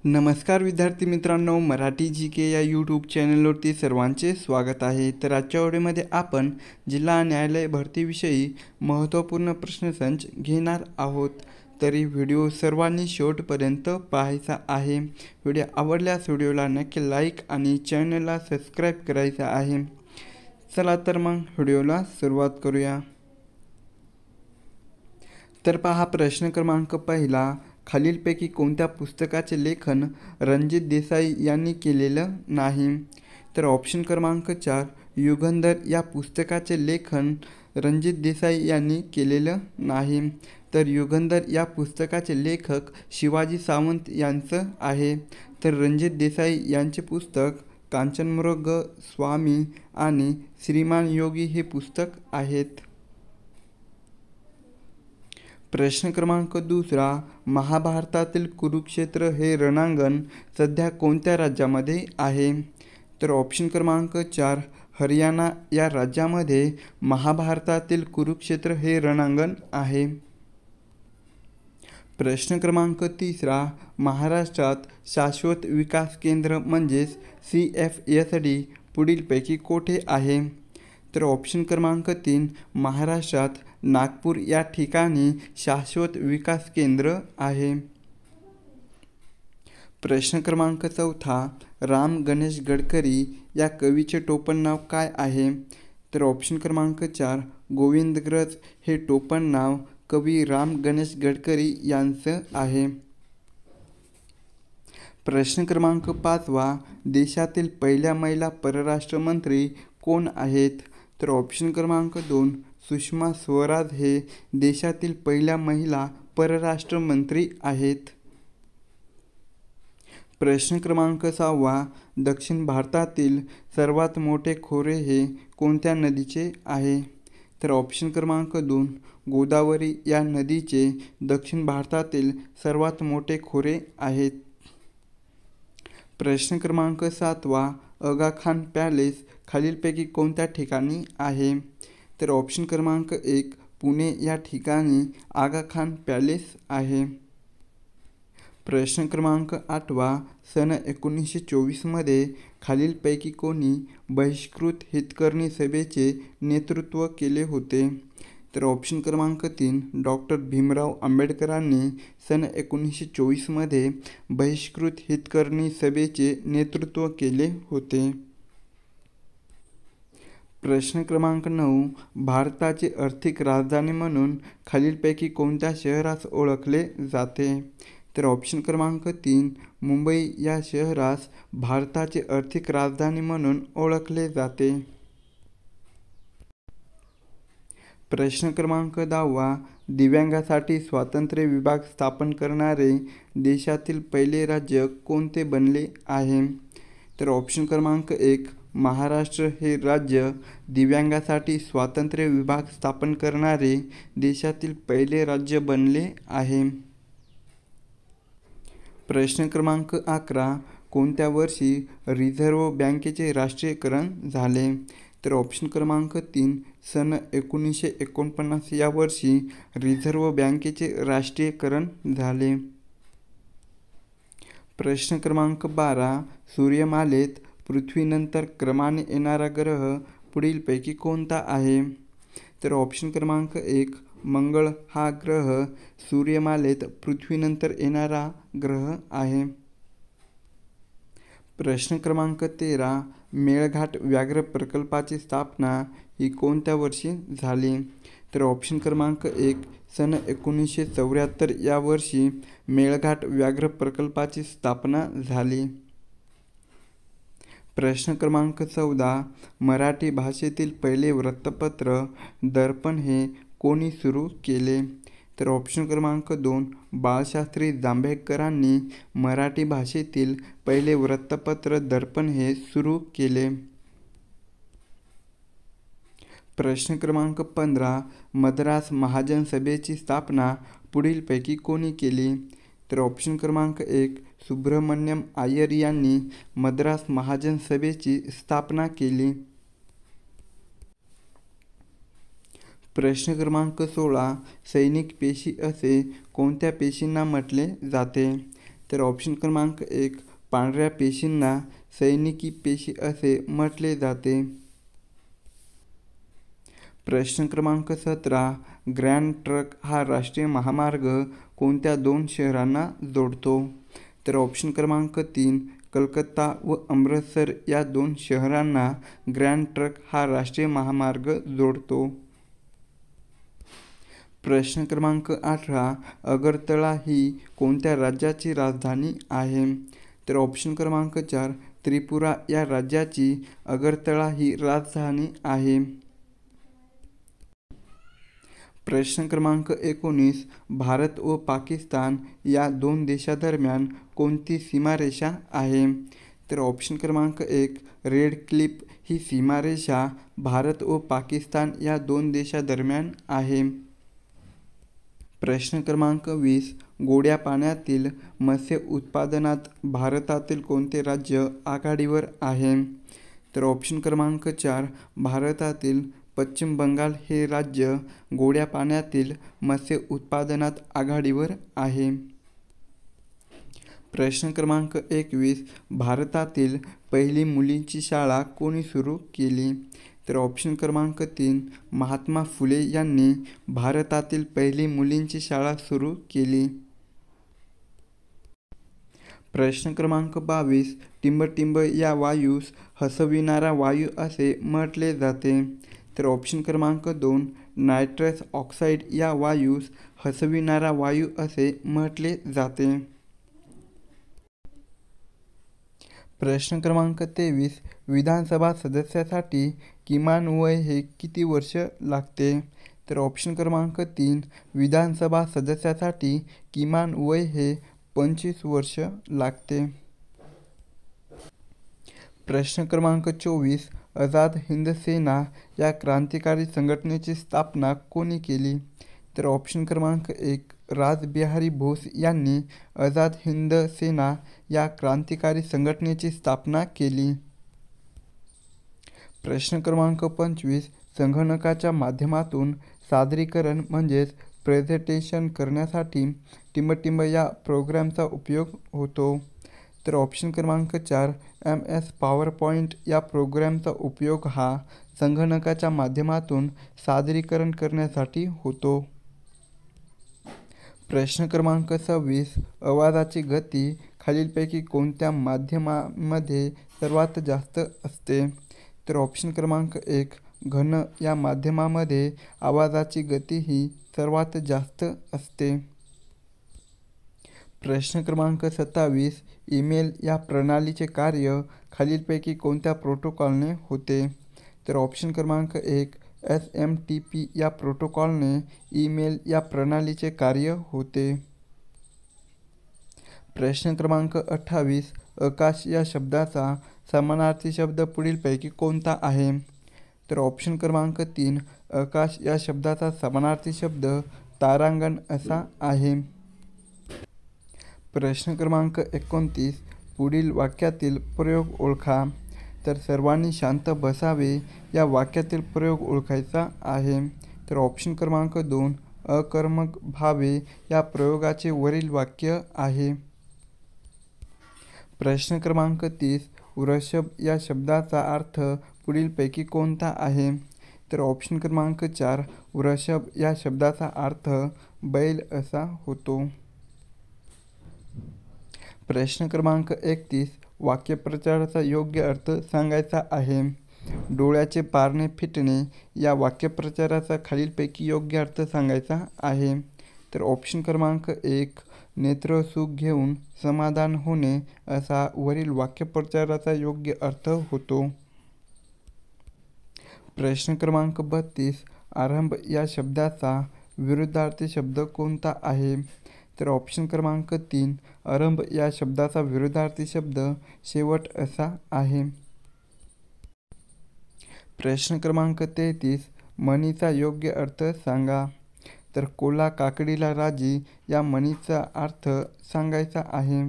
नमस्कार विद्यार्थी मित्रांनो, मराठी जी के या यूट्यूब चॅनलवरती सर्वांचे स्वागत आहे। तर आजच्या व्हिडिओमध्ये आपण जिल्हा न्यायालय भरतीविषयी महत्त्वपूर्ण प्रश्नसंच घेणार आहोत। तरी व्हिडिओ सर्वांनी शेवटपर्यंत पाहायचा आहे। व्हिडिओ आवडल्यास व्हिडिओला नक्की लाईक आणि चॅनलला सबस्क्राईब करायचं आहे। चला तर मग व्हिडिओला सुरुवात करूया। तर पहा प्रश्न क्रमांक पहिला, खालीलपैकी कोणत्या पुस्तकाचे लेखन रणजित देसाई यांनी केलेलं नाही? तर ऑप्शन क्रमांक 4, युगंधर या पुस्तकाचे लेखन रणजित देसाई यांनी केलेलं नाही। तर युगंधर या पुस्तकाचे लेखक शिवाजी सावंत यांचं आहे। तर रणजित देसाई यांचे पुस्तक कांचनमृग, स्वामी आणि श्रीमान योगी हे पुस्तक आहेत। प्रश्न क्रमांक दुसरा, महाभारतातील कुरुक्षेत्र हे रणांगण सध्या कोणत्या राज्यामध्ये आहे? तर ऑप्शन क्रमांक 4, हरियाणा या राज्यामध्ये महाभारतातील कुरुक्षेत्र हे रणांगण आहे। प्रश्न क्रमांक तिसरा, महाराष्ट्रात शाश्वत विकास केंद्र म्हणजेच CFSD पुढीलपैकी कोठे आहे? तर ऑप्शन क्रमांक 3, महाराष्ट्रात नागपूर या ठिकाणी शाश्वत विकास केंद्र आहे। प्रश्न क्रमांक चौथा, राम गणेश गडकरी या कवीचे टोपण नाव काय आहे? तर ऑप्शन क्रमांक 4, गोविंदग्रज हे टोपण नाव कवी राम गणेश गडकरी यांचं आहे। प्रश्न क्रमांक पाचवा, देशातील पहिल्या महिला परराष्ट्र मंत्री कोण आहेत? तर ऑप्शन क्रमांक 2, सुषमा स्वराज हे देशातील पहिल्या महिला परराष्ट्र मंत्री आहेत। प्रश्न क्रमांक 6, दक्षिण भारतातील सर्वात मोठे खोरे हे कोणत्या नदीचे आहे? तर ऑप्शन क्रमांक 2, गोदावरी या नदीचे दक्षिण भारतातील सर्वात मोठे खोरे आहेत। प्रश्न क्रमांक 7, आगा खान पॅलेस खालीलपैकी कोणत्या ठिकाणी आहे? तर ऑप्शन क्रमांक 1, पुणे या ठिकाणी आगा खान पॅलेस आहे। प्रश्न क्रमांक 8, सन 1924 मध्ये खालीलपैकी कोणी बहिष्कृत हितकर्णी सभेचे नेतृत्व केले होते? तर ऑप्शन क्रमांक 3, डॉक्टर भीमराव आंबेडकरांनी सन 1924 मध्ये बहिष्कृत हितकर्णी सभेचे नेतृत्व केले होते। प्रश्न क्रमांक 9, भारताची आर्थिक राजधानी म्हणून खालीलपैकी कोणत्या शहरास ओळखले जाते? तर ऑप्शन क्रमांक 3, मुंबई या शहरास भारताची आर्थिक राजधानी म्हणून ओळखले जाते। प्रश्न क्रमांक 10, दिव्यांगासाठी स्वातंत्र्य विभाग स्थापन करणारे देशातील पहिले राज्य कोणते बनले आहे? तर ऑप्शन क्रमांक 1, महाराष्ट्र हे राज्य दिव्यांगासाठी स्वातंत्र्य विभाग स्थापन करणारे देशातील पहिले राज्य बनले आहे। प्रश्न क्रमांक 11, कोणत्या वर्षी रिझर्व्ह बँकेचे राष्ट्रीयकरण झाले? तर ऑप्शन क्रमांक 3, सन 1949 या वर्षी रिझर्व्ह बँकेचे राष्ट्रीयकरण झाले। प्रश्न क्रमांक 12, सूर्यमालेत पृथ्वीनंतर क्रमाने येणारा ग्रह पुढीलपैकी कोणता आहे? तर ऑप्शन क्रमांक 1, मंगळ हा ग्रह सूर्यमालेत पृथ्वीनंतर येणारा ग्रह आहे। प्रश्न क्रमांक 13, मेळघाट व्याघ्र प्रकल्पाची स्थापना ही कोणत्या वर्षी झाली? तर ऑप्शन क्रमांक 1, सन 1974 या वर्षी मेळघाट व्याघ्र प्रकल्पाची स्थापना झाली। प्रश्न क्रमांक 14, मराठी भाषेतील पहिले वृत्तपत्र दर्पण हे कोणी सुरू केले? तर ऑप्शन क्रमांक 2, बाळशास्त्री जांभेकरांनी मराठी भाषेतील पहिले वृत्तपत्र दर्पण हे सुरू केले। प्रश्न क्रमांक 15, मद्रास महाजन सभेची स्थापना पुढीलपैकी कोणी केली? तर ऑप्शन क्रमांक 1, सुब्रमण्यम अय्यर यांनी मद्रास महाजन सभेची स्थापना केली। प्रश्न क्रमांक 16, सैनिक पेशी असे कोणत्या पेशींना म्हटले जाते? तर ऑप्शन क्रमांक 1, पांढऱ्या पेशींना सैनिकी पेशी असे म्हटले जाते. प्रश्न क्रमांक 17, ग्रँड ट्रक हा राष्ट्रीय महामार्ग कोणत्या 2 शहरांना जोडतो? तर ऑप्शन क्रमांक 3, कलकत्ता व अमृतसर या 2 शहरांना ग्रँड ट्रक हा राष्ट्रीय महामार्ग जोडतो. प्रश्न क्रमांक 18, अगरतळा ही कोणत्या राज्याची राजधानी आहे? तर ऑप्शन क्रमांक 4, त्रिपुरा या राज्याची अगरतळा ही राजधानी आहे. प्रश्न क्रमांक 19, भारत व पाकिस्तान या 2 देशांदरम्यान कोणती सीमारेषा आहे? तर ऑप्शन क्रमांक 1, रेड क्लिफ ही सीमारेषा भारत व पाकिस्तान या 2 देशांदरम्यान आहे. प्रश्न क्रमांक 20, गोड्या पाण्यातील मत्स्य उत्पादनात भारतातील कोणते राज्य आघाडीवर आहे? तर ऑप्शन क्रमांक 4, भारतातील पश्चिम बंगाल हे राज्य गोड्या पाण्यातील मत्स्य उत्पादनात आघाडीवर आहे. प्रश्न क्रमांक 21, भारतातील पहिली मुलींची शाळा कोणी सुरू केली? तर ऑप्शन क्रमांक 3, महात्मा फुले यांनी भारतातील पहिली मुलींची शाळा सुरू केली. प्रश्न क्रमांक 22, टिंबटिंब या वायूस हसविणारा वायू असे म्हटले जाते. तर ऑप्शन क्रमांक 2, नायट्रस ऑक्साईड या वायूस हसविणारा वायू असे म्हटले जाते. प्रश्न क्रमांक 23, विधानसभा सदस्यासाठी किमान वय हे किती वर्ष लागते? तर ऑप्शन क्रमांक 3, विधानसभा सदस्यासाठी किमान वय हे 25 वर्ष लागते. प्रश्न क्रमांक 24, आझाद हिंद सेना या क्रांतिकारी संघटनेची स्थापना कोणी केली? तर ऑप्शन क्रमांक 1, रासबिहारी बोस यांनी आझाद हिंद सेना या क्रांतिकारी संघटनेची स्थापना केली. प्रश्न क्रमांक 25, संगणकाच्या माध्यमातून सादरीकरण म्हणजेच प्रेझेंटेशन करण्यासाठी टिंबटिंब या प्रोग्रामचा उपयोग होतो. तर ऑप्शन क्रमांक 4, MS पॉवरपॉईंट या प्रोग्रामचा उपयोग हा संगणकाच्या माध्यमातून सादरीकरण करण्यासाठी होतो. प्रश्न क्रमांक 26, आवाजाची गती खालीलपैकी कोणत्या माध्यमामध्ये सर्वात जास्त असते? तर ऑप्शन क्रमांक 1, घन या माध्यमामध्ये आवाजाची गती ही सर्वात जास्त असते. प्रश्न क्रमांक 27, ईमेल या प्रणालीचे कार्य खालीलपैकी कोणत्या प्रोटोकॉलने होते? तर ऑप्शन क्रमांक 1, SMTP या प्रोटोकॉलने ईमेल या प्रणालीचे कार्य होते. प्रश्न क्रमांक 28, आकाश या शब्दाचा समानार्थी शब्द पुढीलपैकी कोणता आहे? तर ऑप्शन क्रमांक 3, आकाश या शब्दाचा समानार्थी शब्द तारांगण असा आहे. प्रश्न क्रमांक 29, पुढील वाक्यातील प्रयोग ओळखा. तर सर्वांनी शांत बसावे या वाक्यातील प्रयोग ओळखायचा आहे. तर ऑप्शन क्रमांक 2, अकर्मक भावे या प्रयोगाचे वरील वाक्य आहे. प्रश्न क्रमांक 30, वृषभ या शब्दाचा अर्थ पुढीलपैकी कोणता आहे? तर ऑप्शन क्रमांक 4, वृषभ या शब्दाचा अर्थ बैल असा होतो. प्रश्न क्रमांक 31, वाक्यप्रचाराचा योग्य अर्थ सांगायचा आहे. डोळ्याचे पारणे फिटणे या वाक्यप्रचाराचा खालीलपैकी योग्य अर्थ सांगायचा आहे. तर ऑप्शन क्रमांक 1, नेत्रसुख घेऊन समाधान होणे असा वरील वाक्यप्रचाराचा योग्य अर्थ होतो. प्रश्न क्रमांक 32, आरंभ या शब्दाचा विरुद्धार्थी शब्द कोणता आहे? तर ऑप्शन क्रमांक 3, आरंभ या शब्दाचा विरुद्धार्थी शब्द शेवट असा आहे. प्रश्न क्रमांक 33, म्हणीचा योग्य अर्थ सांगा. तर कोल्हा काकडीला राजी या म्हणीचा अर्थ सांगायचा आहे.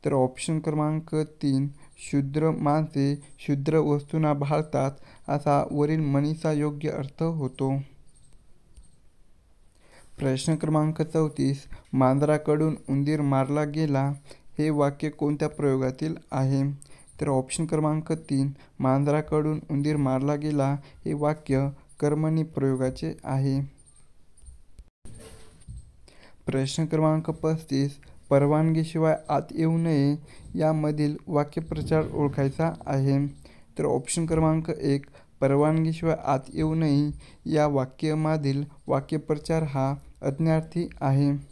तर ऑप्शन क्रमांक 3, शूद्र माणसे शूद्र वस्तूंना भाळतात असा वरील म्हणीचा योग्य अर्थ होतो. प्रश्न क्रमांक 34, मांजराकडून उंदीर मारला गेला हे वाक्य कोणत्या प्रयोगातील आहे? तर ऑप्शन क्रमांक 3, मांजराकडून उंदीर मारला गेला हे वाक्य कर्मणी प्रयोगाचे आहे. प्रश्न क्रमांक 35, परवानगीशिवाय आत येऊ नये यामधील वाक्यप्रचार ओळखायचा आहे. तर ऑप्शन क्रमांक 1, परवानगीशिवाय आत येऊ नये या वाक्यामधील वाक्यप्रचार हा आज्ञार्थी आहे.